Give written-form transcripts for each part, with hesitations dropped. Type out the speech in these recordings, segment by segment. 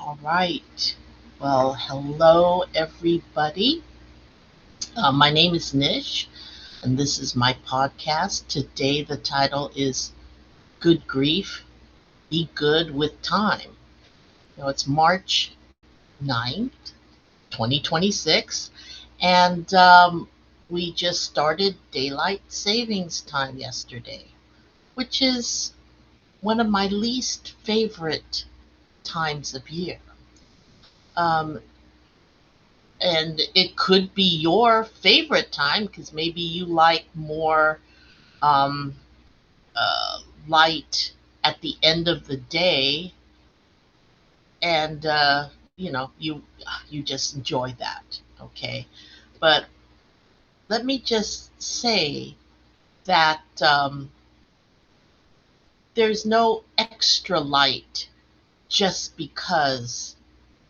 All right. Well, hello, everybody. My name is Nish, and this is my podcast. Today, the title is Good Grief Be Good with Time. It's March 9th, 2026, and we just started daylight savings time yesterday, which is one of my least favorite times of year. Um, and it could be your favorite time because maybe you like more um, light at the end of the day, and you just enjoy that. Okay, but let me just say that there's no extra light just because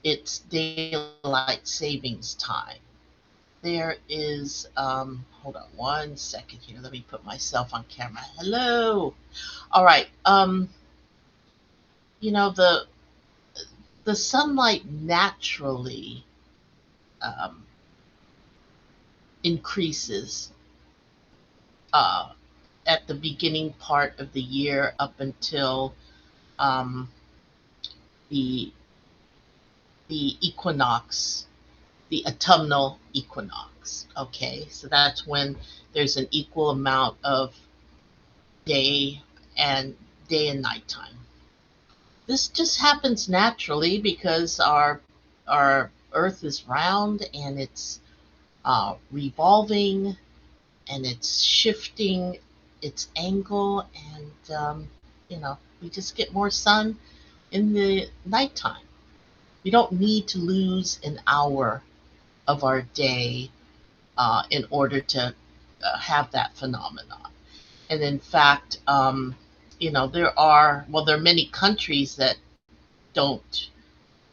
it's daylight savings time. There is, hold on one second here. Let me put myself on camera. Hello. All right. You know, the sunlight naturally um, increases uh, at the beginning part of the year up until um, the the equinox, the autumnal equinox. Okay, so that's when there's an equal amount of day and day and nighttime. This just happens naturally because our Earth is round and it's revolving and it's shifting its angle, and we just get more sun in the nighttime. We don't need to lose an hour of our day in order to have that phenomenon. And in fact, there are many countries that don't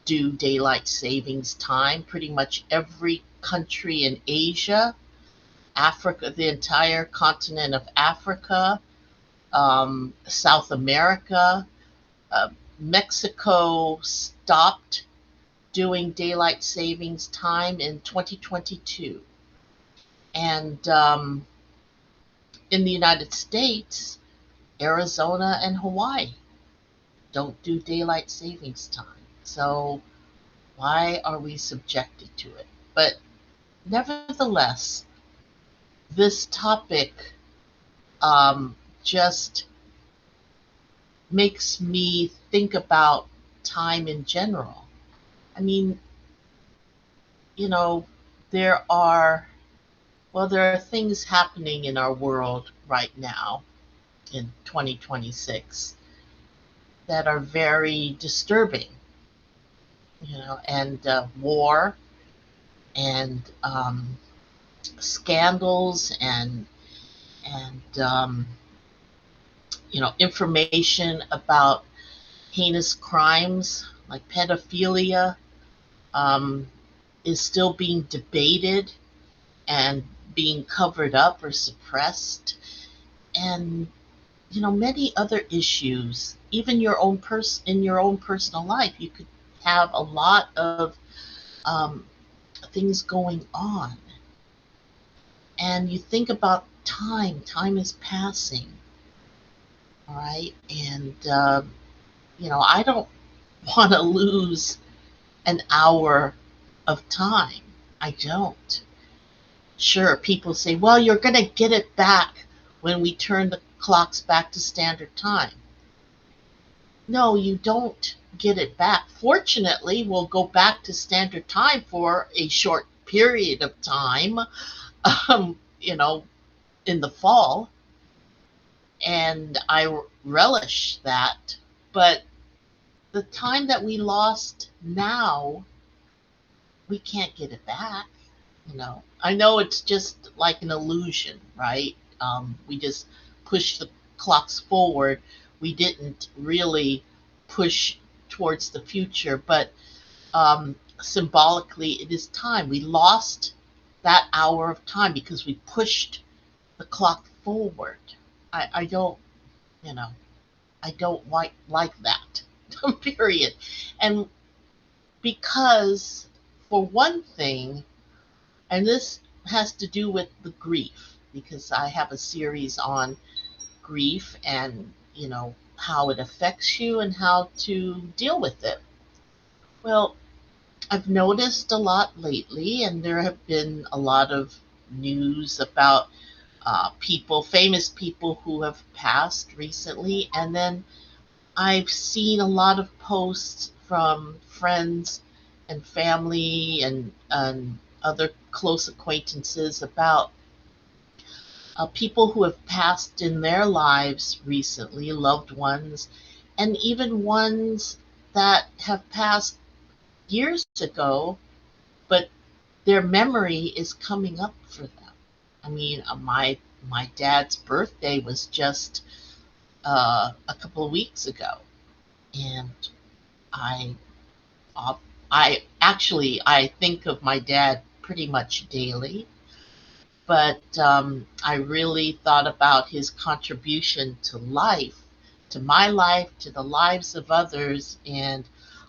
do daylight savings time. Pretty much every country in Asia, Africa, the entire continent of Africa, South America, uh, Mexico stopped doing daylight savings time in 2022. And in the United States, Arizona and Hawaii don't do daylight savings time. So why are we subjected to it? But nevertheless, this topic just makes me think about time in general. I mean, you know, there are, there are things happening in our world right now in 2026 that are very disturbing, and war and scandals and information about heinous crimes like pedophilia um, is still being debated and being covered up or suppressed, and many other issues. Even in your own personal life, you could have a lot of um, things going on, and you think about time. Time is passing, all right, and I don't want to lose an hour of time. I don't. Sure, people say, well, you're going to get it back when we turn the clocks back to standard time. No, you don't get it back. Fortunately, we'll go back to standard time for a short period of time, um, you know, in the fall, and I relish that. But the time that we lost now, we can't get it back. I know it's just like an illusion, right? We just push the clocks forward. We didn't really push towards the future, but symbolically, it is time. We lost that hour of time because we pushed the clock forward. I don't, you know, I don't like that. Period. And Because, for one thing, and this has to do with the grief, because I have a series on grief and, how it affects you and how to deal with it. Well, I've noticed a lot lately, and there have been a lot of news about people, famous people who have passed recently. And then I've seen a lot of posts from friends and family and other close acquaintances about people who have passed in their lives recently, loved ones, and even ones that have passed years ago, but their memory is coming up for them. I mean, my dad's birthday was just a couple of weeks ago, and I uh, I think of my dad pretty much daily, but I really thought about his contribution to life, to my life, to the lives of others, and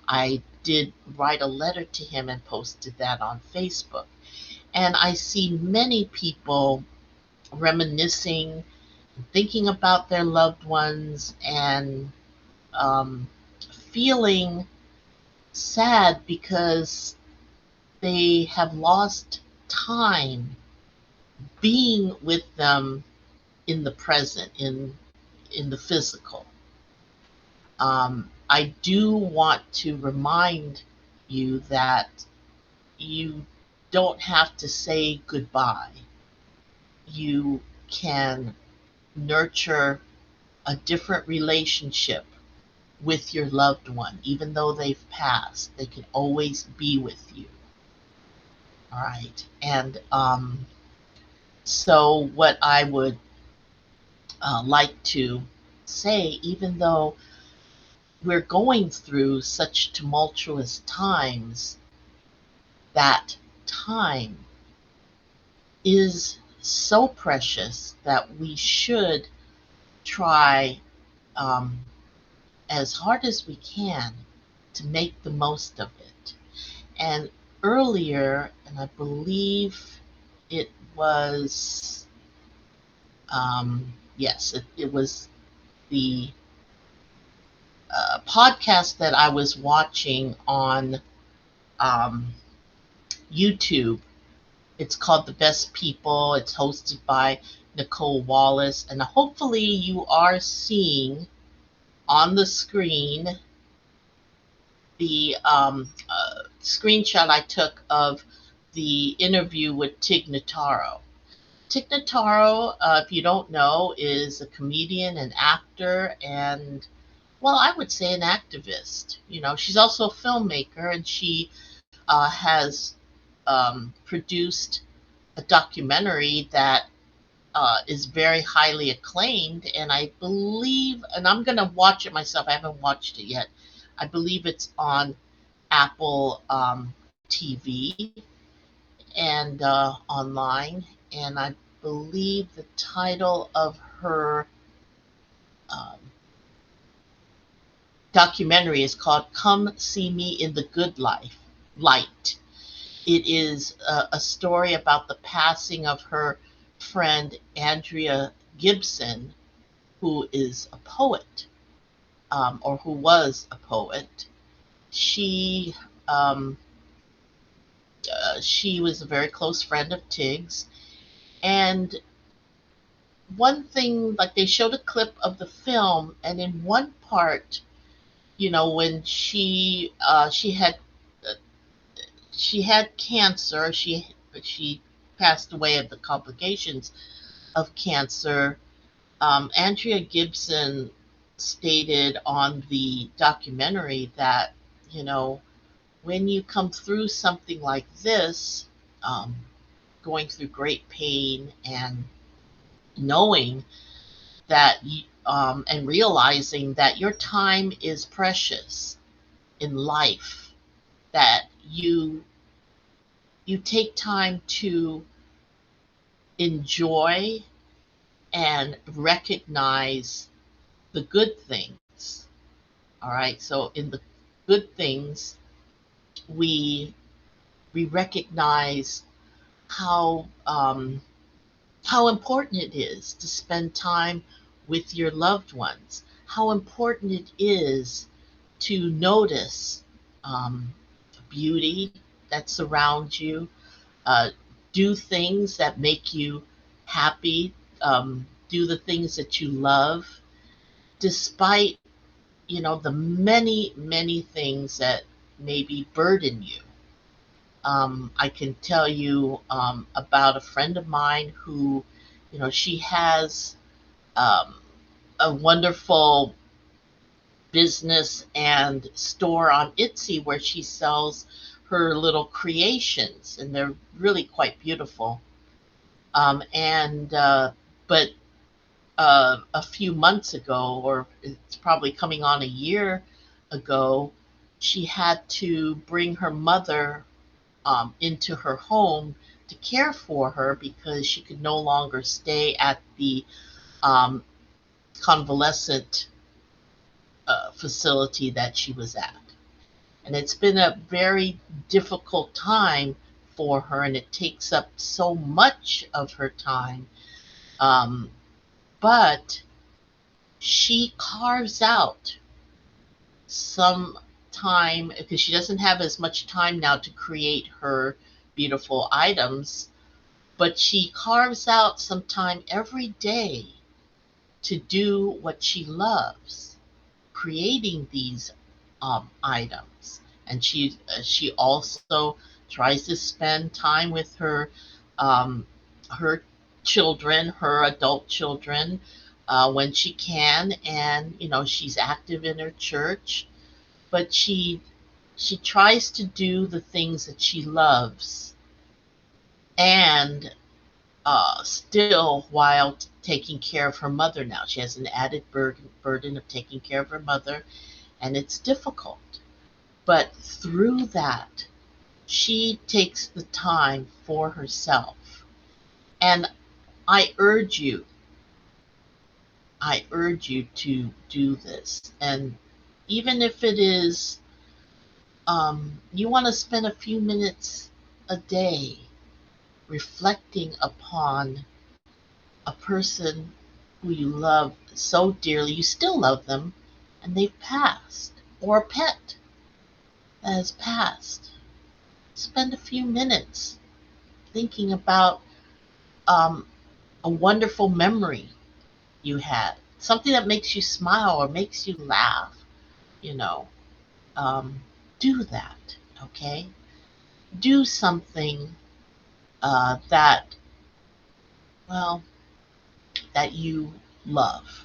I did write a letter to him and posted that on Facebook. And I see many people reminiscing, thinking about their loved ones, and um, feeling sad because they have lost time being with them in the present, in the physical. I do want to remind you that you don't have to say goodbye. You can nurture a different relationship with your loved one, even though they've passed. They can always be with you. All right. And so, what I would like to say, even though we're going through such tumultuous times, that time is so precious that we should try um, as hard as we can to make the most of it. And earlier, and I believe it was, yes, it was the podcast that I was watching on um, YouTube. It's called The Best People. It's hosted by Nicole Wallace. And hopefully, you are seeing on the screen the screenshot I took of the interview with Tig Notaro. Tig Notaro, if you don't know, is a comedian, an actor, and, well, I would say an activist. She's also a filmmaker, and she has produced a documentary that is very highly acclaimed. And I believe, and I'm going to watch it myself, I haven't watched it yet. I believe it's on Apple TV and online. And I believe the title of her um, documentary is called Come See Me in the Good Light. It is a story about the passing of her friend Andrea Gibson, who is a poet, or who was a poet. She um, she was a very close friend of Tig's, and one thing, like, they showed a clip of the film, and in one part, when uh, she had cancer. She passed away of the complications of cancer. Andrea Gibson stated on the documentary that, you know, when you come through something like this, um, going through great pain and knowing that, and realizing that your time is precious in life, that you take time to enjoy and recognize the good things. All right. So in the good things, we we recognize how how important it is to spend time with your loved ones, how important it is to notice beauty that surrounds you, uh, do things that make you happy, do the things that you love, despite the many many things that maybe burden you. I can tell you about a friend of mine who, she has um, a wonderful business and store on Etsy where she sells her little creations, and they're really quite beautiful. And but A few months ago, or it's probably coming on a year ago, she had to bring her mother into her home to care for her because she could no longer stay at the um, convalescent facility that she was at. And it's been a very difficult time for her, and it takes up so much of her time. Um, but she carves out some time because she doesn't have as much time now to create her beautiful items, but she carves out some time every day to do what she loves, creating these items. And she also tries to spend time with her children, her adult children, when she can, and she's active in her church, but she tries to do the things that she loves, and still while taking care of her mother. Now she has an added burden of taking care of her mother, and it's difficult. But through that, she takes the time for herself. And I urge you, I urge you to do this. And even if it is, you want to spend a few minutes a day reflecting upon a person who you love so dearly, you still love them, and they've passed, or a pet that has passed. Spend a few minutes thinking about um, a wonderful memory you had, something that makes you smile or makes you laugh. You know, um, do that. Okay, do something that, well, that you love.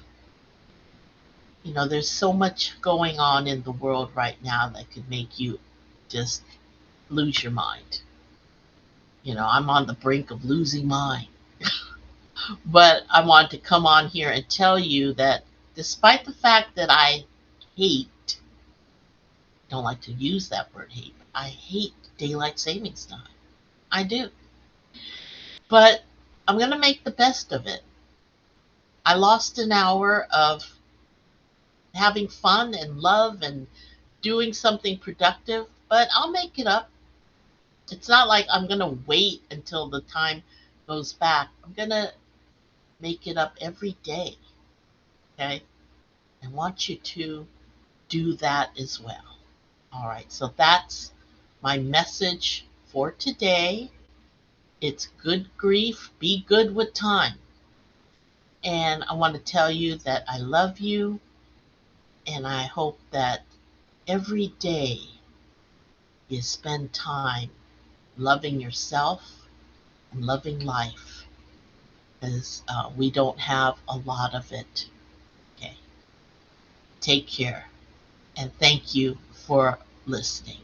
There's so much going on in the world right now that could make you just lose your mind. I'm on the brink of losing mine. But I want to come on here and tell you that despite the fact that I hate, don't like to use that word hate, I hate daylight savings time. I do. But I'm going to make the best of it. I lost an hour of having fun and love and doing something productive, but I'll make it up. It's not like I'm going to wait until the time goes back. I'm going to make it up every day. Okay? I want you to do that as well. All right, so that's my message for today. It's good grief, be good with time. And I want to tell you that I love you, and I hope that every day you spend time loving yourself and loving life, because we don't have a lot of it. Okay, take care, and thank you for listening.